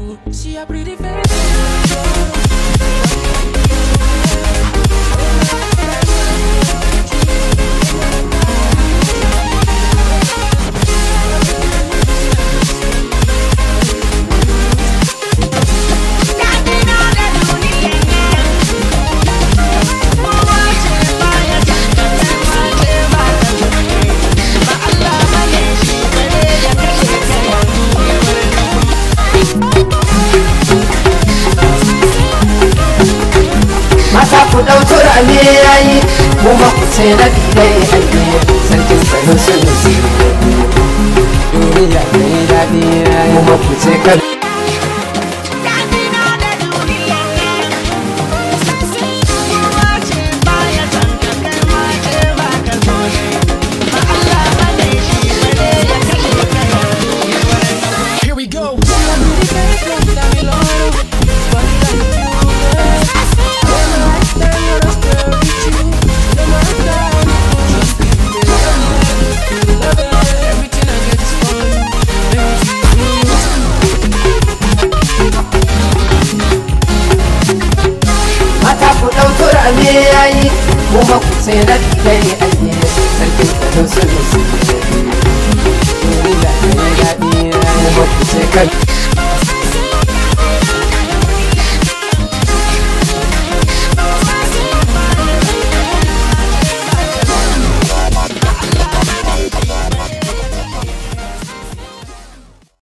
you. See a pretty face. Mata ku ɗauki rame yayi kuma ku ce na dai aiki sarkin tsanin sun si duniya mai daɗi kuma ku ce kan Here we go. ne yayi kuma ku sai na kai aiki sarkin tsanin sun si duniya mai daɗi kuma ku ce kan